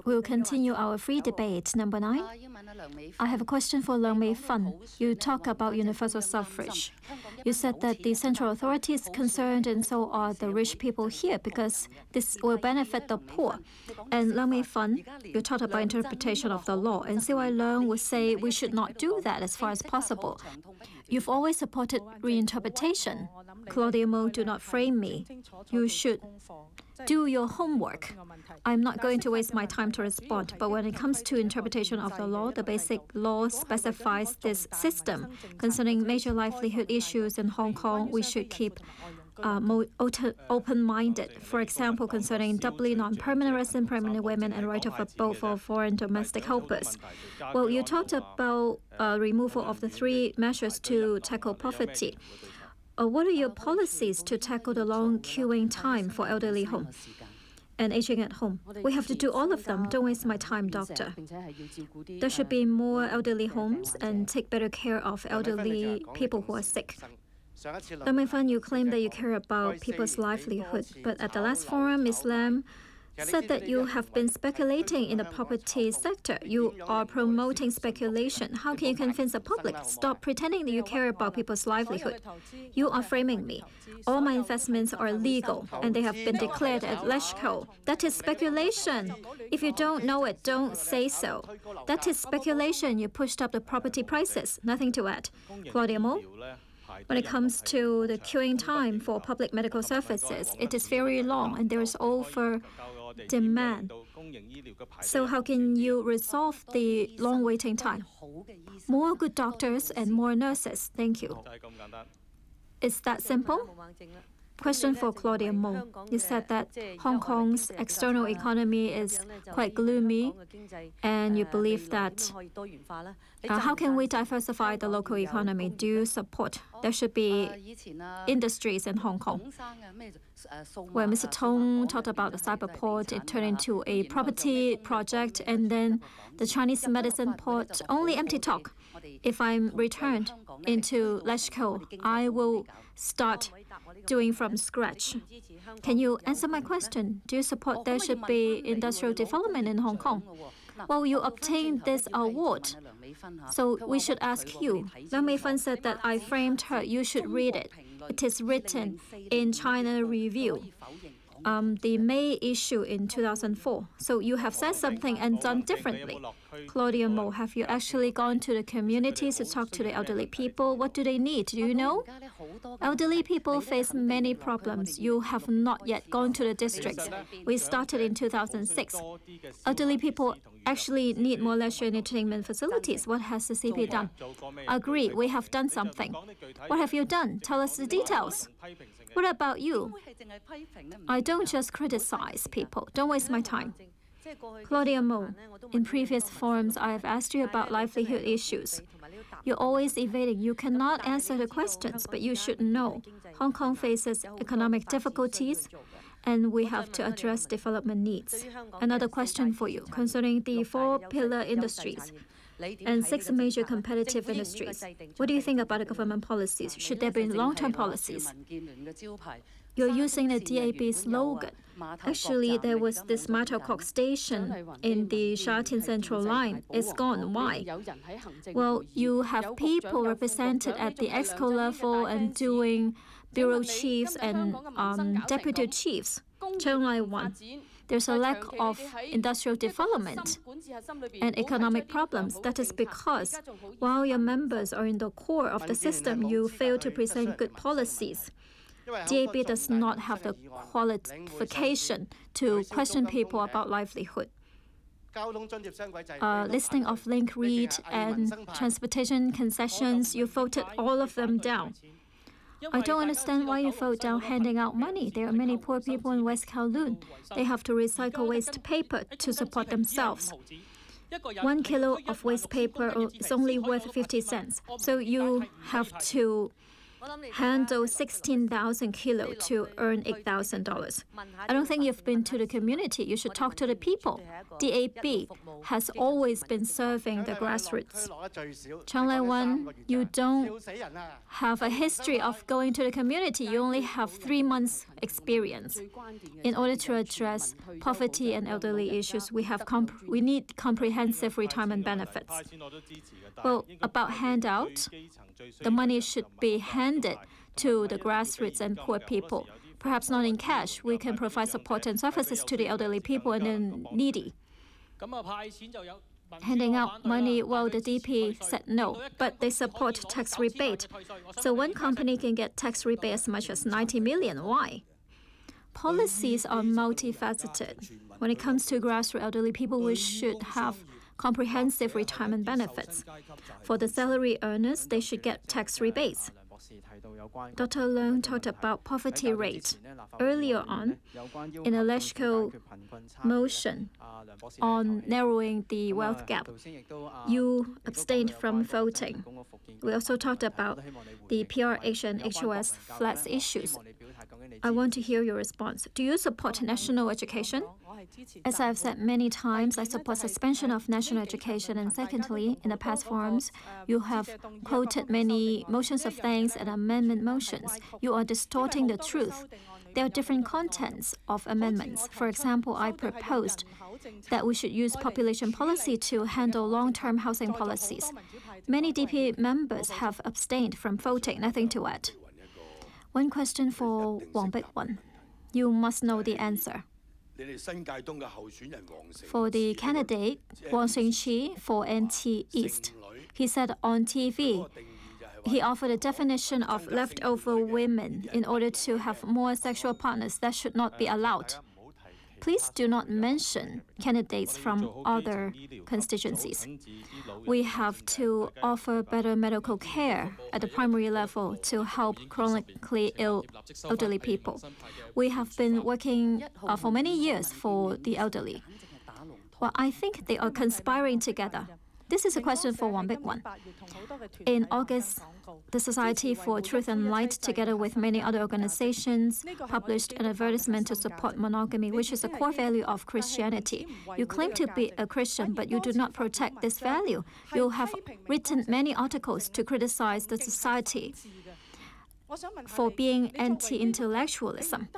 We'll continue our free debate. Number 9. I have a question for Leung Mei-fan. You talk about universal suffrage. You said that the central authority is concerned and so are the rich people here because this will benefit the poor. And Leung Mei-fan, you talked about interpretation of the law, and C.Y. Leung would say we should not do that as far as possible. You've always supported reinterpretation. Claudia Mo, do not frame me. You should do your homework. I'm not going to waste my time to respond, but when it comes to interpretation of the law, the basic law specifies this system. Concerning major livelihood issues in Hong Kong, we should keep open-minded. For example, concerning doubly non-permanent resident, permanent women, and right of abode for foreign domestic helpers. Well, you talked about removal of the 3 measures to tackle poverty. What are your policies to tackle the long queuing time for elderly home and aging at home? We have to do all of them. Don't waste my time, doctor. There should be more elderly homes and take better care of elderly people who are sick. Leung Mei-fan, you claim that you care about people's livelihood, but at the last forum, Ms. Lam said that you have been speculating in the property sector. You are promoting speculation. How can you convince the public? Stop pretending that you care about people's livelihood. You are framing me. All my investments are legal, and they have been declared at Leshko. That is speculation. If you don't know it, don't say so. That is speculation. You pushed up the property prices. Nothing to add. Claudia Mo? When it comes to the queuing time for public medical services, it is very long and there is over demand. So how can you resolve the long waiting time? More good doctors and more nurses. Thank you. Is that simple? Question for Claudia Mo. You said that Hong Kong's external economy is quite gloomy, and you believe that how can we diversify the local economy? Do you support there should be industries in Hong Kong? Where Mr. Tong talked about the cyber port, it turned into a property project, and then the Chinese medicine port, only empty talk. If I'm returned into Leshko, I will start doing from scratch. Can you answer my question? Do you support there should be industrial development in Hong Kong? Well, you obtained this award, so we should ask you. Leung Mei-fan said that I framed her. You should read it. It is written in China Review, the May issue in 2004. So you have said something and done differently. Claudia Mo, have you actually gone to the communities to talk to the elderly people? What do they need? Do you know? Elderly people face many problems. You have not yet gone to the districts. We started in 2006. Elderly people actually need more leisure and entertainment facilities. What has the CP done? Agree, we have done something. What have you done? Tell us the details. What about you? I don't just criticize people. Don't waste my time. Claudia Mo, in previous forums, I have asked you about livelihood issues. You're always evading. You cannot answer the questions, but you should know. Hong Kong faces economic difficulties, and we have to address development needs. Another question for you concerning the 4-pillar industries and 6 major competitive industries. What do you think about the government policies? Should there be long-term policies? You're using the DAB slogan. Actually, there was this Martelcock station in the Sha Tin Central line. It's gone. Why? Well, you have people represented at the EXCO level and doing bureau chiefs and deputy chiefs. Chung Lai Wan. There's a lack of industrial development and economic problems. That is because while your members are in the core of the system, you fail to present good policies. DAB does not have the qualification to question people about livelihood. Listing of link read and transportation concessions, you voted all of them down. I don't understand why you vote down handing out money. There are many poor people in West Kowloon. They have to recycle waste paper to support themselves. 1 kilo of waste paper is only worth 50 cents. So you have to handle 16,000 kilo to earn $8,000. I don't think you've been to the community. You should talk to the people. DAB has always been serving the grassroots. Chang Lai-wan, you don't have a history of going to the community. You only have 3 months experience. In order to address poverty and elderly issues, we need comprehensive retirement benefits. Well, about handout, the money should be handed to the grassroots and poor people. Perhaps not in cash. We can provide support and services to the elderly people and the needy. Handing out money, well, the DP said no, but they support tax rebate. So one company can get tax rebate as much as 90 million. Why? Policies are multifaceted. When it comes to grassroots elderly people, we should have comprehensive retirement benefits. For the salary earners, they should get tax rebates. Dr. Leung talked about poverty rate. Earlier on, in a LegCo motion on narrowing the wealth gap, you abstained from voting. We also talked about the PRH and HOS flats issues. I want to hear your response. Do you support national education? As I've said many times, I support suspension of national education. And secondly, in the past forums, you have quoted many motions of thanks and amendment motions. You are distorting the truth. There are different contents of amendments. For example, I proposed that we should use population policy to handle long-term housing policies. Many DP members have abstained from voting. Nothing to add. One question for Wang Bickwon. You must know the answer. For the candidate, Wang Xingqi for NT East, he said on TV, he offered a definition of leftover women in order to have more sexual partners. That should not be allowed. Please do not mention candidates from other constituencies. We have to offer better medical care at the primary level to help chronically ill elderly people. We have been working for many years for the elderly. Well, I think they are conspiring together. This is a question for Wang Bickwon. In August, the Society for Truth and Light, together with many other organizations, published an advertisement to support monogamy, which is a core value of Christianity. You claim to be a Christian, but you do not protect this value. You have written many articles to criticize the society for being anti-intellectualism.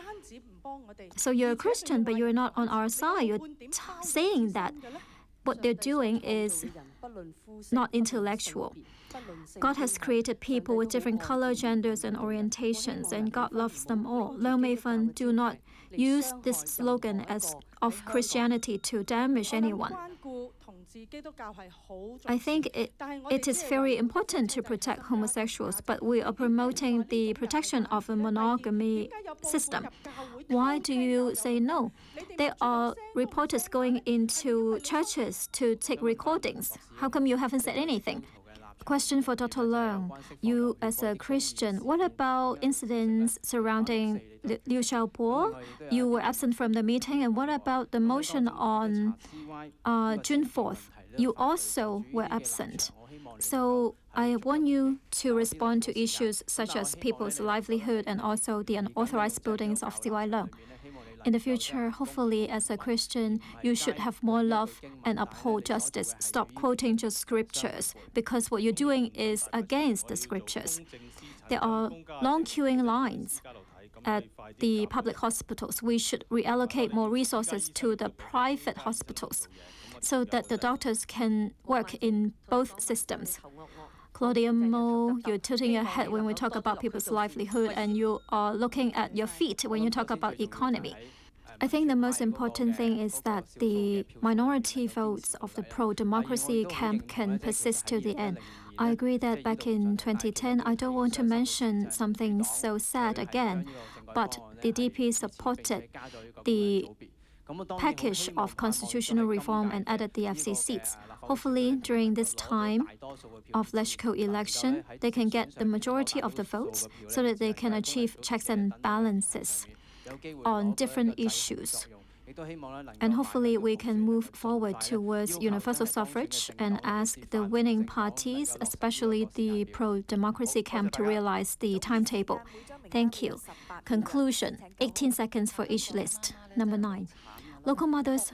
So you're a Christian, but you're not on our side. You're saying that what they're doing is not intellectual. God has created people with different color, genders, and orientations, and God loves them all. Leung Mei-fen, do not use this slogan of Christianity to damage anyone. I think it is very important to protect homosexuals, but we are promoting the protection of a monogamy system. Why do you say no? There are reporters going into churches to take recordings. How come you haven't said anything? Question for Dr. Leung. You, as a Christian, what about incidents surrounding Liu Xiaobo? You were absent from the meeting. And what about the motion on June 4th? You also were absent. So I want you to respond to issues such as people's livelihood and also the unauthorized buildings of CY Leung. In the future, hopefully, as a Christian, you should have more love and uphold justice. Stop quoting just scriptures, because what you're doing is against the scriptures. There are long queuing lines at the public hospitals. We should reallocate more resources to the private hospitals so that the doctors can work in both systems. Claudia Mo, you're tilting your head when we talk about people's livelihood, and you are looking at your feet when you talk about economy. I think the most important thing is that the minority votes of the pro-democracy camp can persist to the end. I agree that back in 2010, I don't want to mention something so sad again, but the DP supported the package of constitutional reform and added the FC seats. Hopefully, during this time of LegCo election, they can get the majority of the votes so that they can achieve checks and balances on different issues. And hopefully we can move forward towards universal suffrage and ask the winning parties, especially the pro-democracy camp, to realize the timetable. Thank you. Conclusion, 18 seconds for each list. Number 9. Local mothers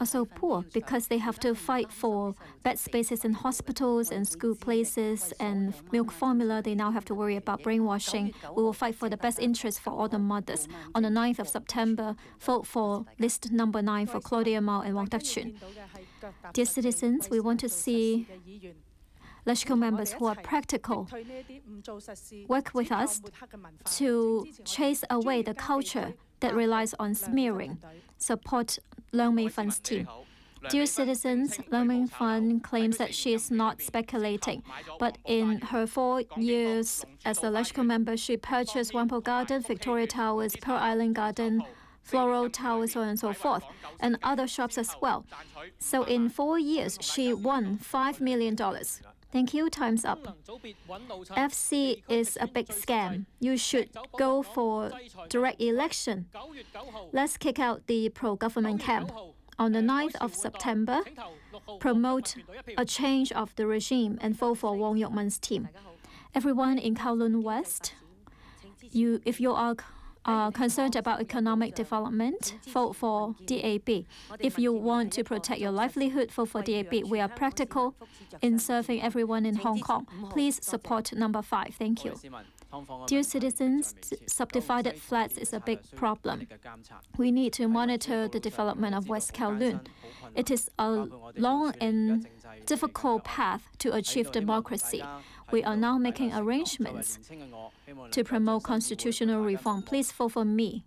are so poor because they have to fight for bed spaces in hospitals and school places and milk formula. They now have to worry about brainwashing. We will fight for the best interest for all the mothers. On the 9th of September, vote for list number 9 for Claudia Mao and Wang Dechun. Dear citizens, we want to see LegCo members who are practical work with us to chase away the culture that relies on smearing. Support Leung Mei-Fan's team. Dear citizens, Leung Mei-Fan claims that she is not speculating, but in her 4 years as a LegCo member, she purchased Whampoa Garden, Victoria Towers, Pearl Island Garden, Floral Towers, so on and so forth, and other shops as well. So in 4 years, she won $5 million. Thank you. Time's up. FC is a big scam. You should go for direct election. Let's kick out the pro-government camp. On the 9th of September, promote a change of the regime and vote for Wong Yok-man's team. Everyone in Kowloon West, if you are concerned about economic development, vote for DAB. If you want to protect your livelihood, vote for DAB. We are practical in serving everyone in Hong Kong. Please support number 5. Thank you. Dear citizens, subdivided flats is a big problem. We need to monitor the development of West Kowloon. It is a long and difficult path to achieve democracy. We are now making arrangements to promote constitutional reform. Please vote for me.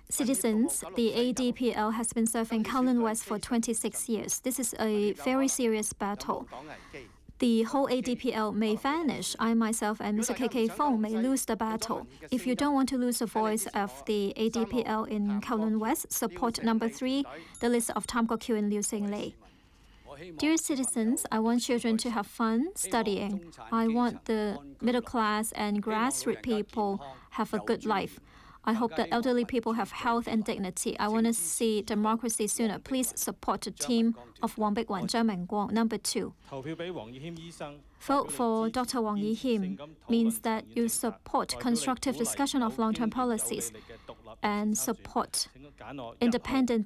Citizens, the ADPL has been serving Kowloon West for 26 years. This is a very serious battle. The whole ADPL may vanish. I myself and Mr. KK Fong may lose the battle. If you don't want to lose the voice of the ADPL in Kowloon West, support number 3, the list of Tam Kwok Kiew and Liu Sing Lei. Dear citizens, I want children to have fun studying. I want the middle class and grassroots people have a good life. I hope that elderly people have health and dignity. I want to see democracy sooner. Please support the team of Wang Bik-wan, Zhang Meng-guang. Number 2. Vote for Dr. Wang Yi-him means that you support constructive discussion of long-term policies and support independent